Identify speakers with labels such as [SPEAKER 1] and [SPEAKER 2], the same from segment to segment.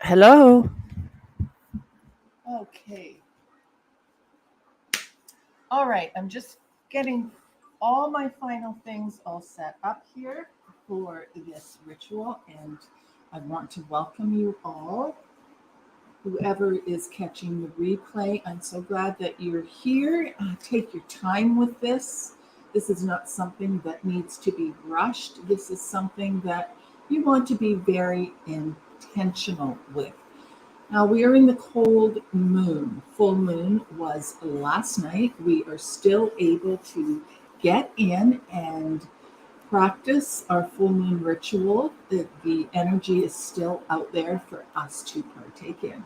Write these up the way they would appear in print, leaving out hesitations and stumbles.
[SPEAKER 1] Hello.
[SPEAKER 2] Okay. All right. I'm just getting all my final things all set up here for this ritual, and I want to welcome you all. Whoever is catching the replay, I'm so glad that you're here. Take your time with this. This is not something that needs to be rushed. This is something that you want to be very intentional with. Now we are in the cold moon. Full moon was last night. We are still able to get in and practice our full moon ritual. The energy is still out there for us to partake in.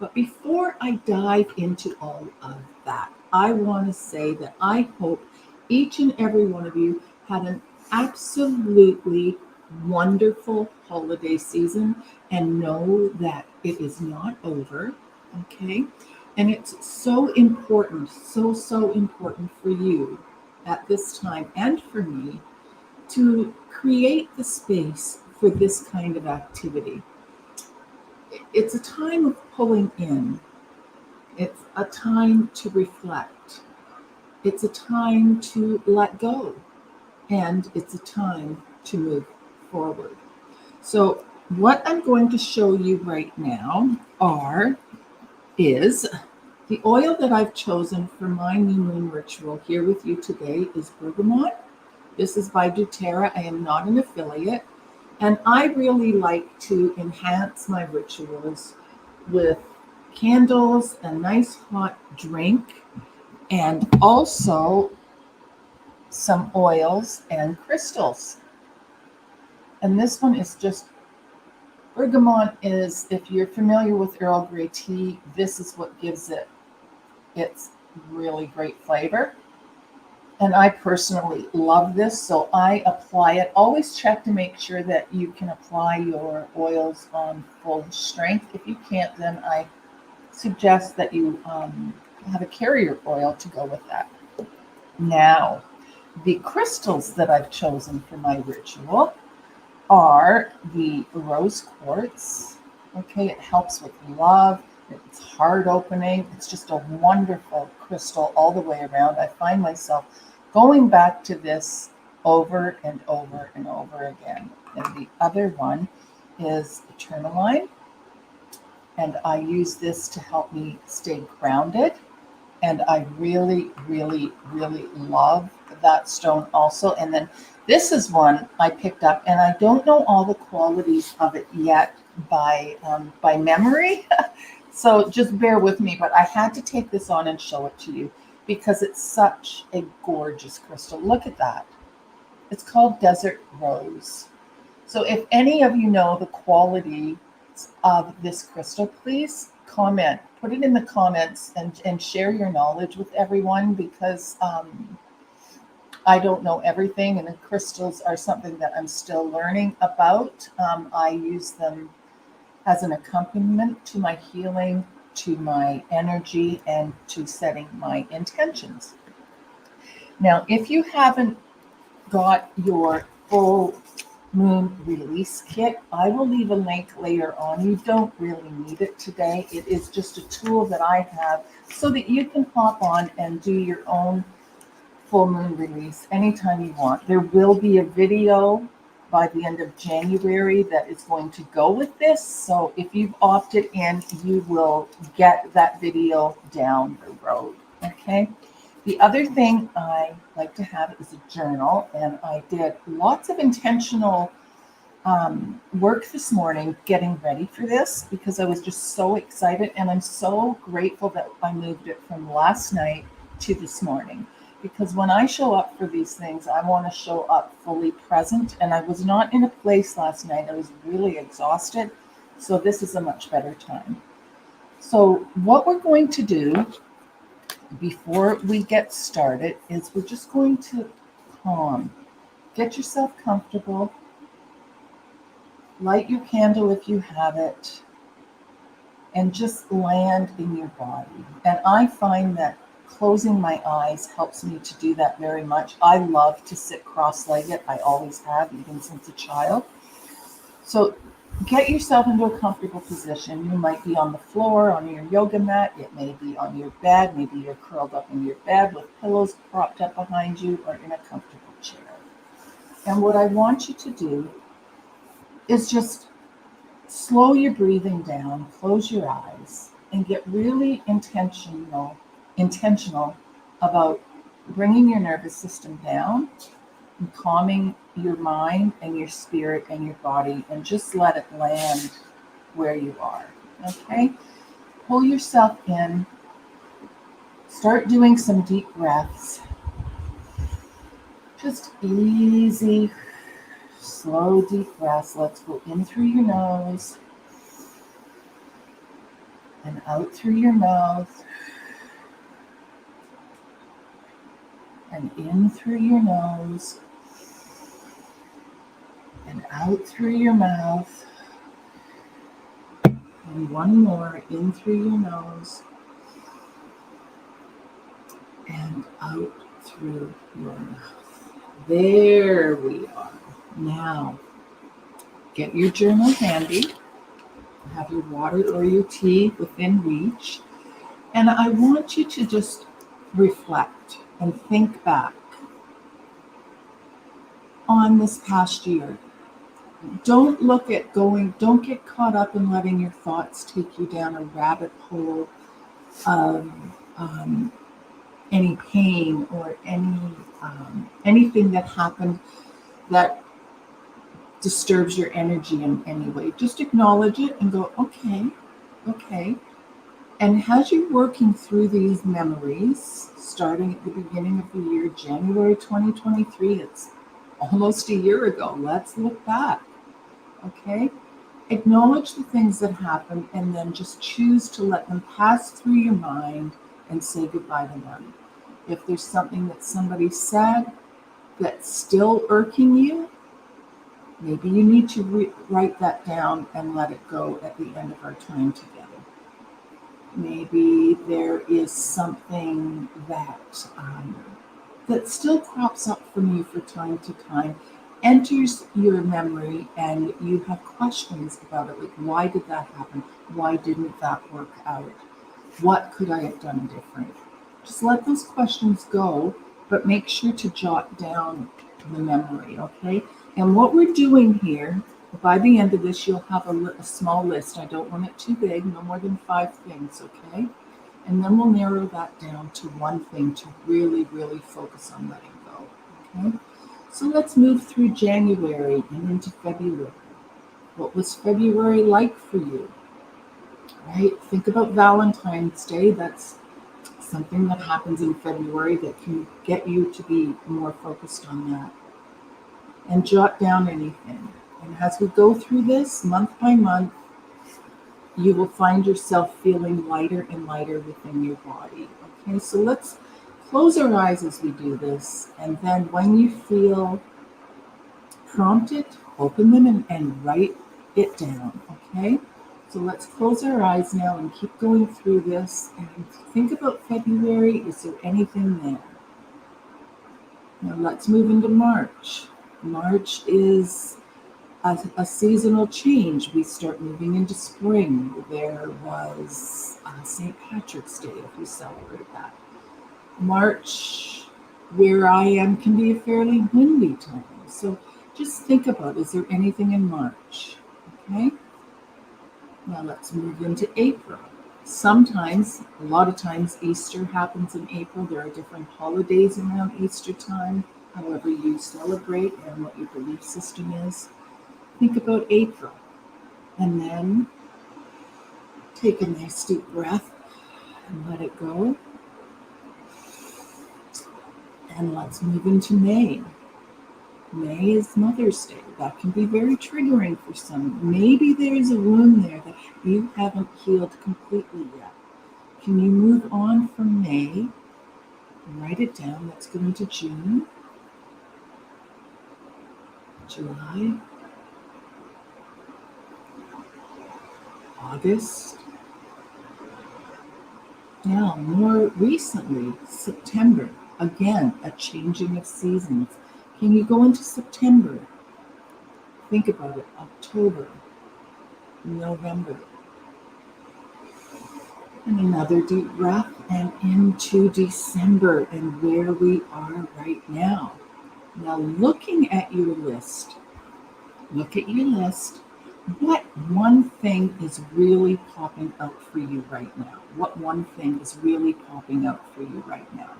[SPEAKER 2] But before I dive into all of that, I want to say that I hope each and every one of you had an absolutely wonderful holiday season and know that it is not over. Okay. And it's so important, so important for you at this time and for me to create the space for this kind of activity. It's a time of pulling in, it's a time to reflect, it's a time to let go, and it's a time to move forward. So, what I'm going to show you right now is the oil that I've chosen for my new moon ritual here with you today is bergamot. This is by doTERRA. I am not an affiliate. And I really like to enhance my rituals with candles, a nice hot drink, and also some oils and crystals. And this one is just bergamot is, if you're familiar with Earl Grey tea, this is what gives it its really great flavor. And I personally love this, so I apply it. Always check to make sure that you can apply your oils on full strength. If you can't, then I suggest that you have a carrier oil to go with that. Now, the crystals that I've chosen for my ritual are the rose quartz. Okay, it helps with love. It's heart opening. It's just a wonderful crystal all the way around. I find myself going back to this over and over and over again. And the other one is tourmaline, and I use this to help me stay grounded. And I really love that stone also. And then this is one I picked up, and I don't know all the qualities of it yet by memory. So just bear with me, but I had to take this on and show it to you because it's such a gorgeous crystal. Look at that. It's called Desert Rose. So if any of you know the quality of this crystal, please comment. Put it in the comments and share your knowledge with everyone because I don't know everything, and the crystals are something that I'm still learning about. I use them as an accompaniment to my healing, to my energy, and to setting my intentions. Now, if you haven't got your full moon release kit, I will leave a link later on. You don't really need it today. It is just a tool that I have so that you can hop on and do your own full moon release anytime you want. There will be a video by the end of January that is going to go with this. So if you've opted in, you will get that video down the road. Okay. The other thing I like to have is a journal, and I did lots of intentional work this morning getting ready for this because I was just so excited, and I'm so grateful that I moved it from last night to this morning. Because when I show up for these things, I want to show up fully present, and I was not in a place last night. I was really exhausted, so this is a much better time. So, what we're going to do before we get started is we're just going to calm. Get yourself comfortable, light your candle if you have it, and just land in your body. And I find that closing my eyes helps me to do that very much. I love to sit cross legged, I always have, even since a child. So Get yourself into a comfortable position. You might be on the floor, on your yoga mat. It may be on your bed. Maybe you're curled up in your bed with pillows propped up behind you or in a comfortable chair. And what I want you to do is just slow your breathing down, close your eyes, and get really intentional about bringing your nervous system down and calming your mind and your spirit and your body, and just let it land where you are. Okay? Pull yourself in. Start doing some deep breaths. Just easy, slow, deep breaths. Let's go in through your nose and out through your mouth and in through your nose and out through your mouth. And one more, in through your nose and out through your mouth. There we are. Now, get your journal handy. Have your water or your tea within reach. And I want you to just reflect and think back on this past year. Don't get caught up in letting your thoughts take you down a rabbit hole of any pain or anything that happened that disturbs your energy in any way. Just acknowledge it and go, okay. And as you're working through these memories, starting at the beginning of the year, January 2023, it's almost a year ago. Let's look back, okay? Acknowledge the things that happened and then just choose to let them pass through your mind and say goodbye to them. If there's something that somebody said that's still irking you, maybe you need to write that down and let it go at the end of our time together. Maybe there is something that still crops up from you for time to time, enters your memory, and you have questions about it, like, why did that happen? Why didn't that work out? What could I have done different? Just let those questions go, but make sure to jot down the memory, okay? And what we're doing here, by the end of this, you'll have a small list. I don't want it too big, no more than 5 things, okay? And then we'll narrow that down to one thing to really, really focus on letting go, okay? So let's move through January and into February. What was February like for you? Right? Think about Valentine's Day. That's something that happens in February that can get you to be more focused on that. And jot down anything. And as we go through this, month by month, you will find yourself feeling lighter and lighter within your body. Okay, so let's close our eyes as we do this. And then when you feel prompted, open them and write it down. Okay, so let's close our eyes now and keep going through this. And think about February. Is there anything there? Now let's move into March. March is a seasonal change. We start moving into spring. There was St. Patrick's Day, if you celebrate that. March, where I am, can be a fairly windy time. So just think about, is there anything in March? Okay. Now let's move into April. Sometimes, a lot of times, Easter happens in April. There are different holidays around Easter time, however you celebrate and what your belief system is. Think about April, and then take a nice deep breath and let it go. And let's move into May. May is Mother's Day. That can be very triggering for some. Maybe there's a wound there that you haven't healed completely yet. Can you move on from May and write it down? Let's go into June, July, August. Now, more recently, September. Again, a changing of seasons. Can you go into September? Think about it. October, November. And another deep breath and into December and where we are right now. Now, looking at your list, look at your list. What one thing is really popping out for you right now? What one thing is really popping out for you right now?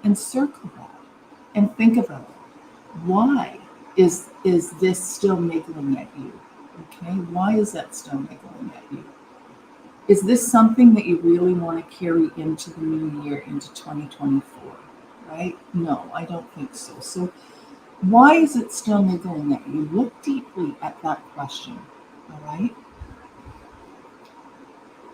[SPEAKER 2] And circle that and think about it. Why is this still niggling at you? Okay, why is that still niggling at you? Is this something that you really want to carry into the new year, into 2024? Right? No, I don't think so. So why is it still niggling at you? Look deeply at that question. All right?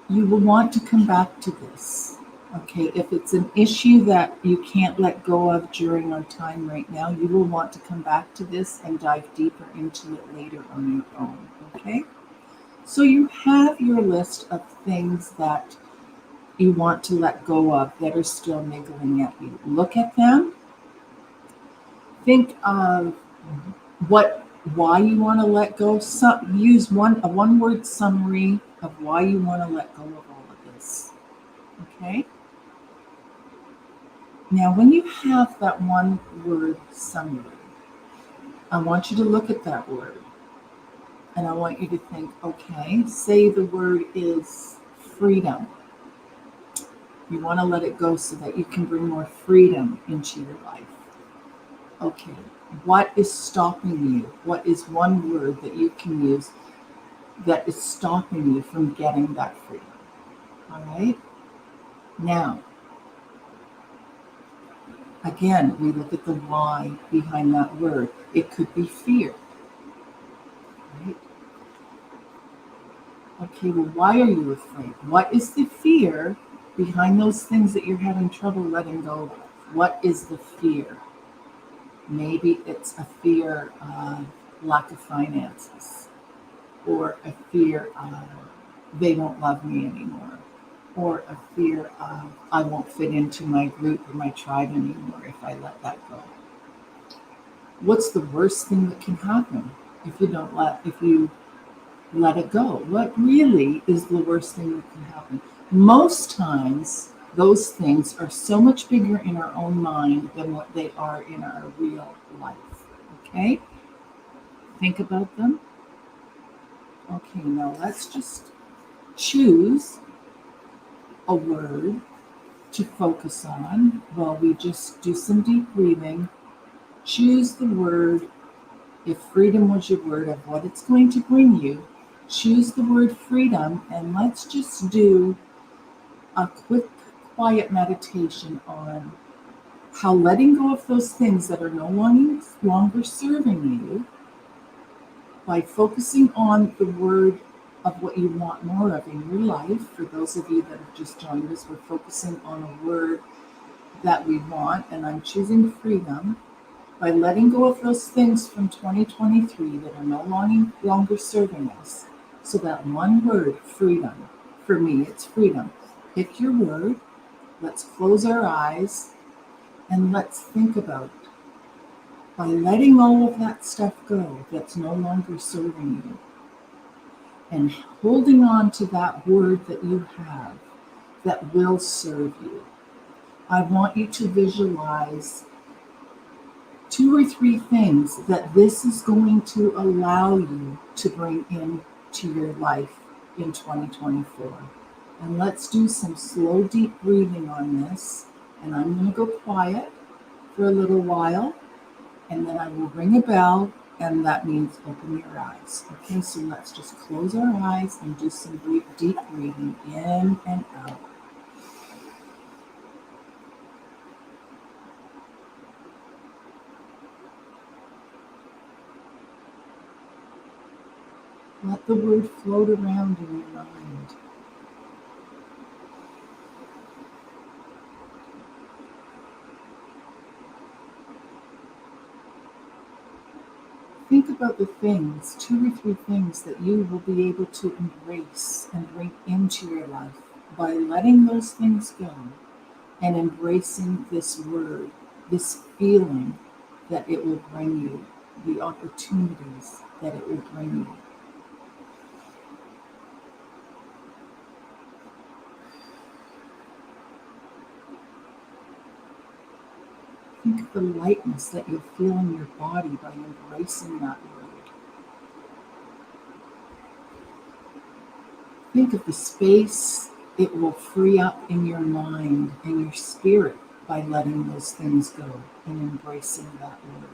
[SPEAKER 2] You will want to come back to this. Okay, if it's an issue that you can't let go of during our time right now, you will want to come back to this and dive deeper into it later on your own. Okay? So you have your list of things that you want to let go of that are still niggling at you. Look at them. Think of why you want to let go. Use a one-word summary of why you want to let go of all of this. Okay? Now, when you have that one-word summary, I want you to look at that word. And I want you to think, okay, say the word is freedom. You want to let it go so that you can bring more freedom into your life. Okay, what is stopping you? What is one word that you can use that is stopping you from getting that freedom? All right? Now, again, we look at the why behind that word. It could be fear. Right? Okay, well, why are you afraid? What is the fear behind those things that you're having trouble letting go of? What is the fear? Maybe it's a fear of lack of finances, or a fear of they won't love me anymore, or a fear of I won't fit into my group or my tribe anymore if I let that go. What's the worst thing that can happen if you let it go? What really is the worst thing that can happen? Most times, those things are so much bigger in our own mind than what they are in our real life. Okay? Think about them. Okay, now let's just choose a word to focus on while we just do some deep breathing. Choose the word. If freedom was your word of what it's going to bring you, choose the word freedom, and let's just do a quick, quiet meditation on how letting go of those things that are no longer serving you by focusing on the word of what you want more of in your life. For those of you that have just joined us, we're focusing on a word that we want, and I'm choosing freedom. By letting go of those things from 2023 that are no longer serving us. So that one word, freedom, for me, it's freedom. Pick your word. Let's close our eyes and let's think about it. By letting all of that stuff go that's no longer serving you and holding on to that word that you have that will serve you, I want you to visualize 2 or 3 things that this is going to allow you to bring into your life in 2024. And let's do some slow, deep breathing on this. And I'm going to go quiet for a little while, and then I will ring a bell, and that means open your eyes. Okay, so let's just close our eyes and do some deep breathing in and out. Let the word float around in your mind. Think about the things, 2 or 3 things that you will be able to embrace and bring into your life by letting those things go and embracing this word, this feeling that it will bring you, the opportunities that it will bring you. Think of the lightness that you'll feel in your body by embracing that word. Think of the space it will free up in your mind and your spirit by letting those things go and embracing that word.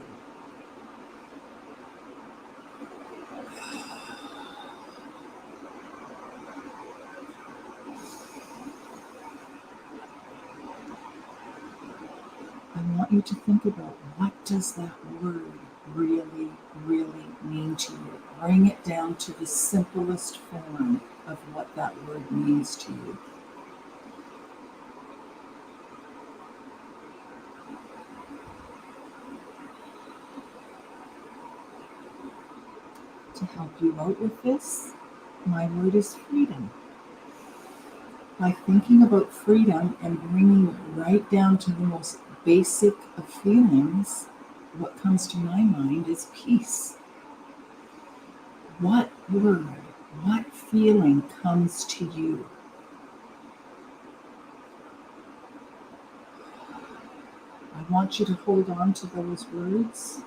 [SPEAKER 2] I want you to think about, what does that word really, really mean to you? Bring it down to the simplest form of what that word means to you. To help you out with this, my word is freedom. By thinking about freedom and bringing it right down to the most basic of feelings, what comes to my mind is peace. What word, what feeling comes to you? I want you to hold on to those words.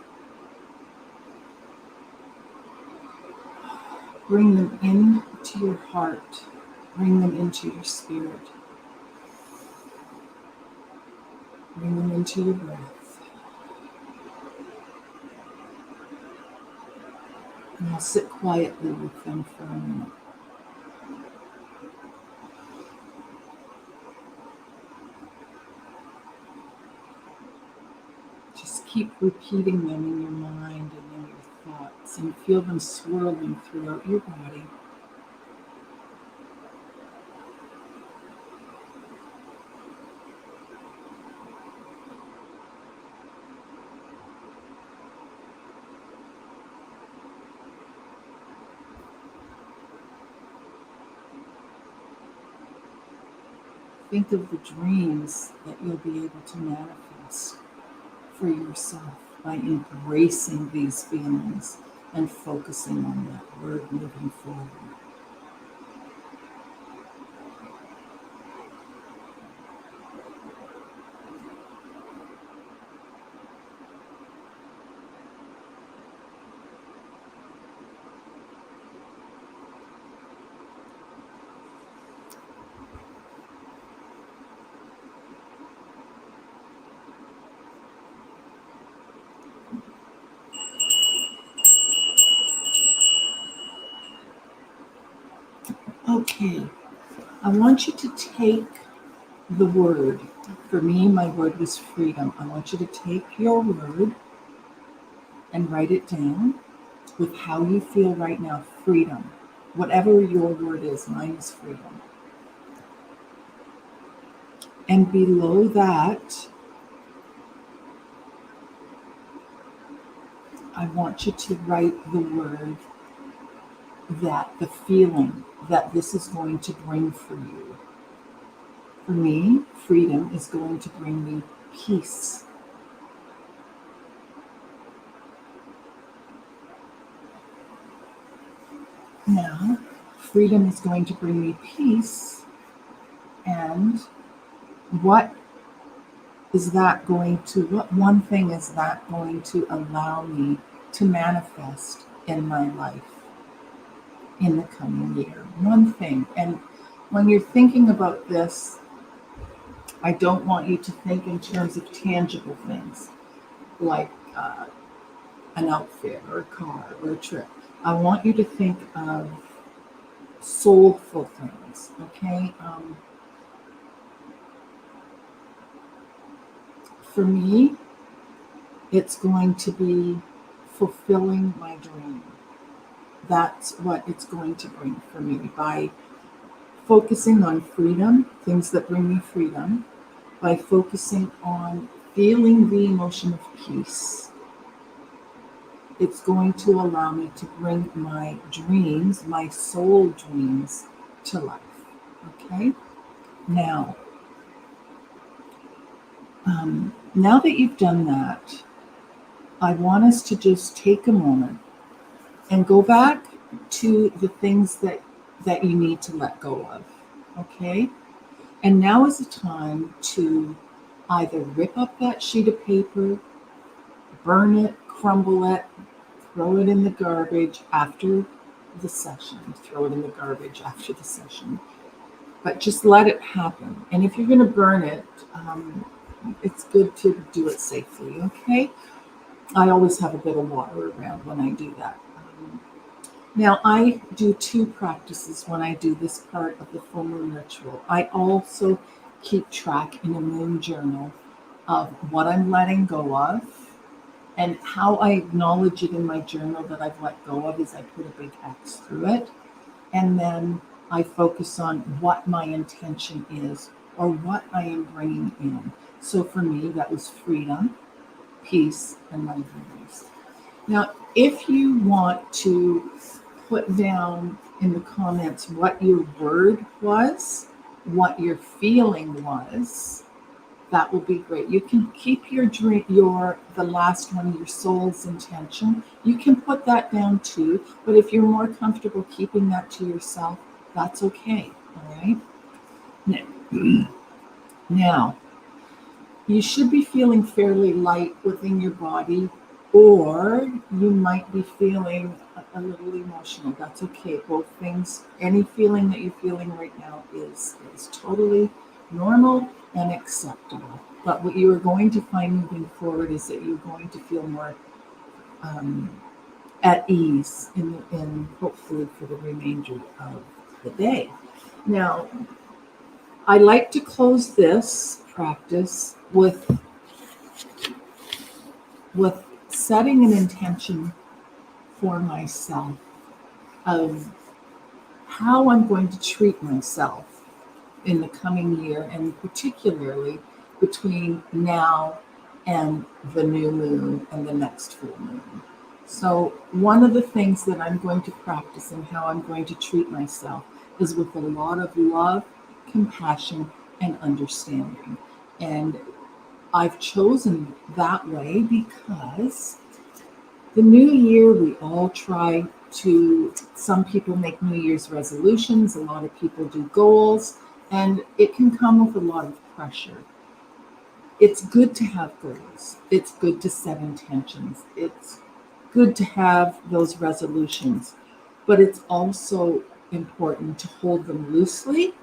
[SPEAKER 2] Bring them into your heart. Bring them into your spirit. Bring them into your breath. And I'll sit quietly with them for a minute. Just keep repeating them in your mind and in your thoughts, and feel them swirling throughout your body. Think of the dreams that you'll be able to manifest for yourself by embracing these feelings and focusing on that word moving forward. Okay, I want you to take the word. For me, my word was freedom. I want you to take your word and write it down with how you feel right now. Freedom. Whatever your word is, mine is freedom. And below that, I want you to write the word that the feeling that this is going to bring for you. For me, freedom is going to bring me peace. Now, freedom is going to bring me peace, and what one thing is that going to allow me to manifest in my life in the coming year? One thing. And when you're thinking about this, I don't want you to think in terms of tangible things like an outfit or a car or a trip. I want you to think of soulful things, okay? For me, it's going to be fulfilling my dream. That's what it's going to bring for me by focusing on freedom, things that bring me freedom, by focusing on feeling the emotion of peace. It's going to allow me to bring my dreams, my soul dreams, to life. Okay? Now that you've done that, I want us to just take a moment and go back to the things that you need to let go of. Okay? And now is the time to either rip up that sheet of paper, burn it, crumble it, throw it in the garbage after the session. Throw it in the garbage after the session. But just let it happen. And if you're going to burn it, it's good to do it safely, okay? I always have a bit of water around when I do that. Now, I do two practices when I do this part of the full moon ritual. I also keep track in a moon journal of what I'm letting go of, and how I acknowledge it in my journal that I've let go of is I put a big X through it. And then I focus on what my intention is or what I am bringing in. So for me, that was freedom, peace, and mindfulness. Now, if you want to put down in the comments what your word was, what your feeling was, that will be great. You can keep your dream, the last one, your soul's intention. You can put that down too, but if you're more comfortable keeping that to yourself, that's okay. All right. Now, you should be feeling fairly light within your body, or you might be feeling a little emotional. That's okay. Both things, any feeling that you're feeling right now is totally normal and acceptable. But what you are going to find moving forward is that you're going to feel more at ease in hopefully for the remainder of the day. Now, I like to close this practice with setting an intention for myself of how I'm going to treat myself in the coming year, and particularly between now and the new moon and the next full moon. So one of the things that I'm going to practice and how I'm going to treat myself is with a lot of love, compassion, and understanding. And I've chosen that way because the new year, we all try to, some people make New Year's resolutions, a lot of people do goals, and it can come with a lot of pressure. It's good to have goals. It's good to set intentions. It's good to have those resolutions, but it's also important to hold them loosely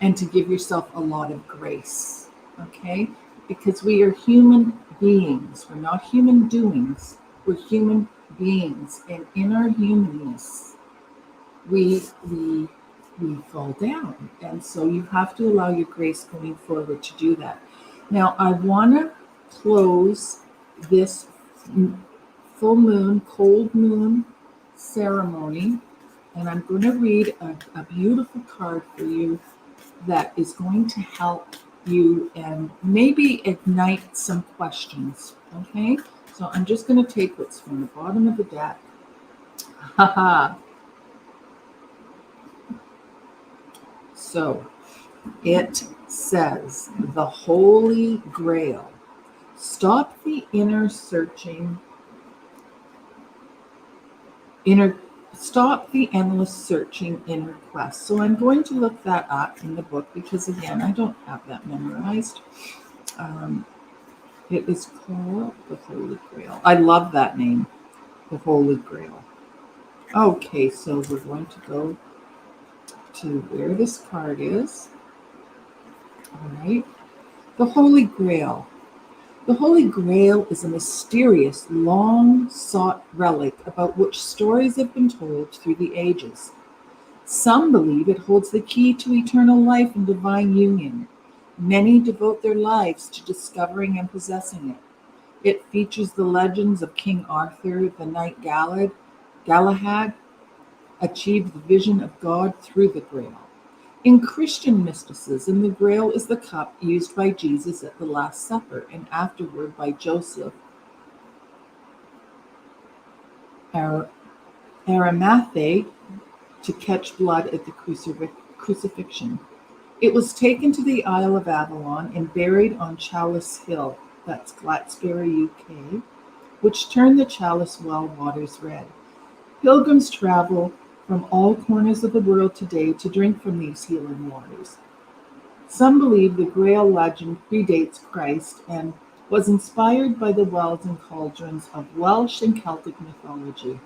[SPEAKER 2] and to give yourself a lot of grace, okay? Because we are human beings. We're not human doings. We're human beings. And in our humanness, we fall down. And so you have to allow your grace going forward to do that. Now, I want to close this full moon, cold moon ceremony, and I'm going to read a beautiful card for you that is going to help you and maybe ignite some questions. Okay, so I'm just going to take what's from the bottom of the deck. So it says, the Holy Grail. Stop the Stop the endless searching inner quest. So I'm going to look that up in the book because, again, I don't have that memorized. It is called the Holy Grail. I love that name, the Holy Grail. Okay, so we're going to go to where this card is. All right. The Holy Grail. The Holy Grail is a mysterious, long-sought relic about which stories have been told through the ages. Some believe it holds the key to eternal life and divine union. Many devote their lives to discovering and possessing it. It features the legends of King Arthur, the knight Galahad, achieved the vision of God through the Grail. In Christian mysticism, the Grail is the cup used by Jesus at the Last Supper and afterward by Joseph Arimathea to catch blood at the crucifixion. It was taken to the Isle of Avalon and buried on Chalice Hill, that's Glatsbury, UK, which turned the Chalice well waters red. Pilgrims travel from all corners of the world today to drink from these healing waters. Some believe the Grail legend predates Christ and was inspired by the wells and cauldrons of Welsh and Celtic mythology.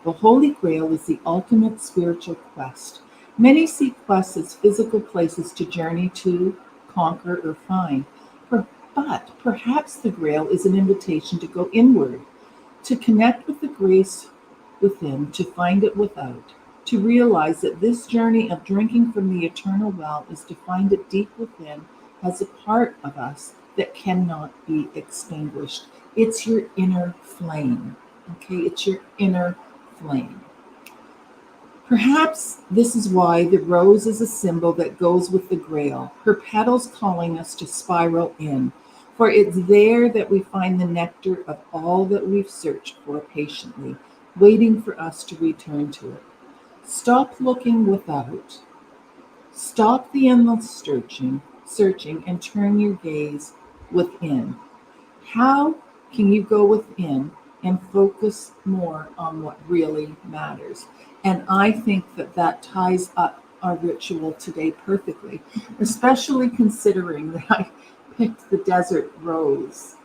[SPEAKER 2] The Holy Grail is the ultimate spiritual quest. Many see quests as physical places to journey to, conquer, or find. But perhaps the Grail is an invitation to go inward, to connect with the grace within, to find it without, to realize that this journey of drinking from the eternal well is to find it deep within as a part of us that cannot be extinguished. It's your inner flame. Okay, it's your inner flame. Perhaps this is why the rose is a symbol that goes with the grail, her petals calling us to spiral in. For it's there that we find the nectar of all that we've searched for patiently, waiting for us to return to it. Stop looking without. Stop the endless searching, and turn your gaze within. How can you go within and focus more on what really matters? And I think that that ties up our ritual today perfectly, especially considering that I picked the desert rose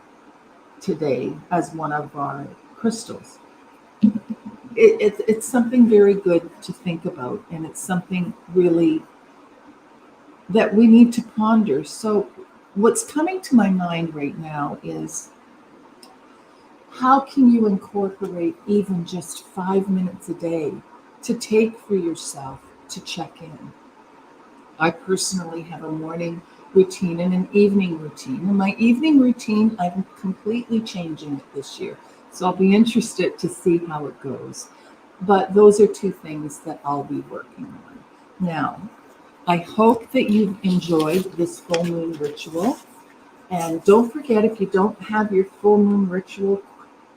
[SPEAKER 2] today as one of our crystals. It's something very good to think about, and it's something really that we need to ponder. So, what's coming to my mind right now is how can you incorporate even just 5 minutes a day to take for yourself to check in? I personally have a morning routine and an evening routine. And my evening routine, I'm completely changing it this year. So I'll be interested to see how it goes. But those are two things that I'll be working on. Now, I hope that you've enjoyed this full moon ritual. And don't forget, if you don't have your full moon ritual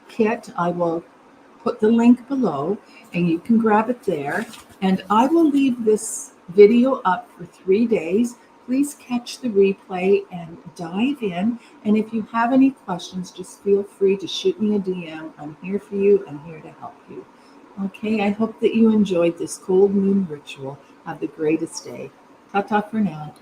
[SPEAKER 2] kit, I will put the link below and you can grab it there. And I will leave this video up for 3 days. Please catch the replay and dive in. And if you have any questions, just feel free to shoot me a DM. I'm here for you. I'm here to help you. Okay, I hope that you enjoyed this cold moon ritual. Have the greatest day. Ta-ta for now.